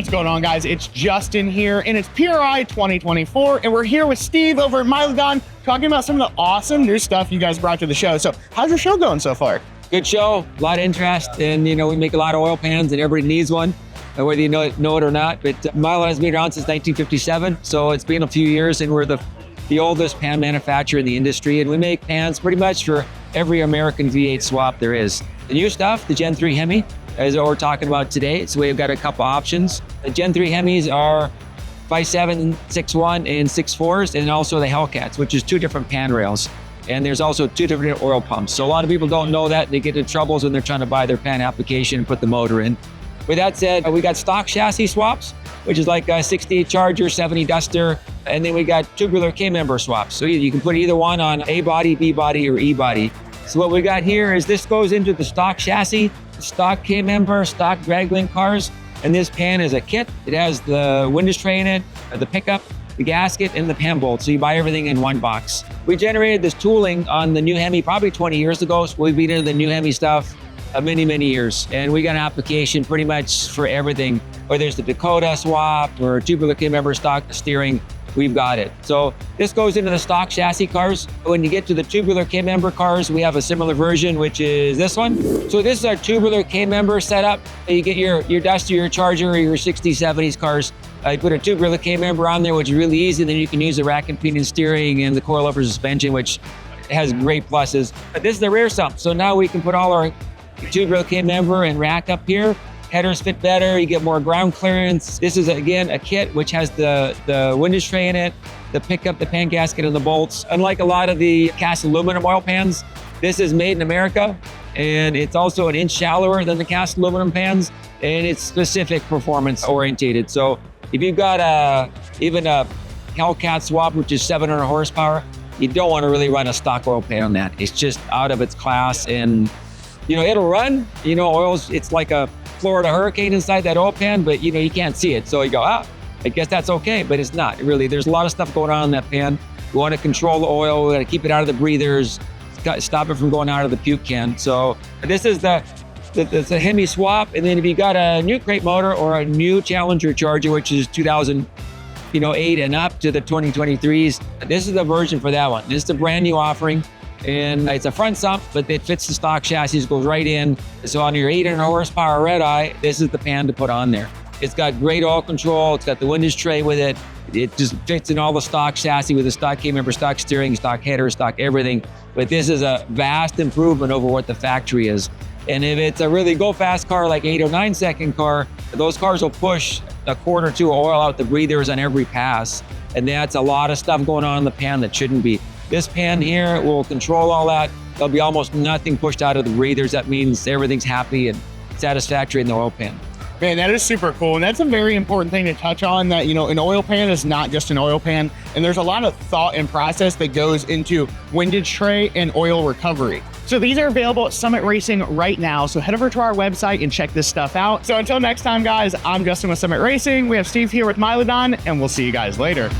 What's going on, guys? It's Justin here, and it's PRI 2024, and we're here with Steve over at Milodon talking about some of the awesome new stuff you guys brought to the show. So how's your show going so far? Good show, a lot of interest, and we make a lot of oil pans, and everybody needs one, whether you know it or not. But Milodon has been around since 1957, so it's been a few years, and we're the oldest pan manufacturer in the industry, and we make pans pretty much for every American V8 swap there is. The new stuff, the Gen 3 Hemi, is what we're talking about today. So we've got a couple options. The Gen 3 Hemis are 5.7, 6.1, and 6.4s, and also the Hellcats, which is two different pan rails. And there's also two different oil pumps. So a lot of people don't know that. They get into troubles when they're trying to buy their pan application and put the motor in. With that said, we got stock chassis swaps, which is like a 60 Charger, 70 Duster. And then we got tubular K-member swaps. So you can put either one on A body, B body, or E body. So what we got here is this goes into the stock chassis, stock K-member, stock dragline cars. And this pan is a kit. It has the windage tray in it, the pickup, the gasket, and the pan bolt. So you buy everything in one box. We generated this tooling on the new Hemi probably 20 years ago. So we've been into the new Hemi stuff many, many years. And we got an application pretty much for everything. Whether it's the Dakota swap or tubular K-member stock steering, we've got it. So this goes into the stock chassis cars. When you get to the tubular K-member cars, we have a similar version, which is this one. So this is our tubular K-member setup. You get your Duster, your Charger, or your 60s, 70s cars. You put a tubular K-member on there, which is really easy. Then you can use the rack and pinion steering and the coilover suspension, which has great pluses. But this is the rear sump. So now we can put all our tubular K-member and rack up here. Headers fit better, you get more ground clearance. This is, again, a kit which has the windage tray in it, the pickup, the pan gasket, and the bolts. Unlike a lot of the cast aluminum oil pans, this is made in America, and it's also an inch shallower than the cast aluminum pans, and it's specific performance orientated. So if you've got even a Hellcat swap, which is 700 horsepower, you don't want to really run a stock oil pan on that. It's just out of its class, and it'll run. Oils, it's like a Florida hurricane inside that oil pan, but you can't see it. So you go, I guess that's okay, but it's not really. There's a lot of stuff going on in that pan. We want to control the oil, we got to keep it out of the breathers, stop it from going out of the puke can. So this is the Hemi swap. And then if you got a new crate motor or a new Challenger Charger, which is 2008 and up to the 2023s, this is the version for that one. This is the brand new offering. And it's a front sump, but it fits the stock chassis, goes right in. So on your 800 horsepower red eye, this is the pan to put on there. It's got great oil control. It's got the windage tray with it. It just fits in all the stock chassis with the stock K-member, stock steering, stock header, stock everything. But this is a vast improvement over what the factory is. And if it's a really go fast car, like 8 or 9 second car, those cars will push a quart or two of oil out the breathers on every pass. And that's a lot of stuff going on in the pan that shouldn't be. This pan here will control all that. There'll be almost nothing pushed out of the breathers. That means everything's happy and satisfactory in the oil pan. Man, that is super cool. And that's a very important thing to touch on, that, an oil pan is not just an oil pan. And there's a lot of thought and process that goes into windage tray and oil recovery. So these are available at Summit Racing right now. So head over to our website and check this stuff out. So until next time, guys, I'm Justin with Summit Racing. We have Steve here with Milodon, and we'll see you guys later.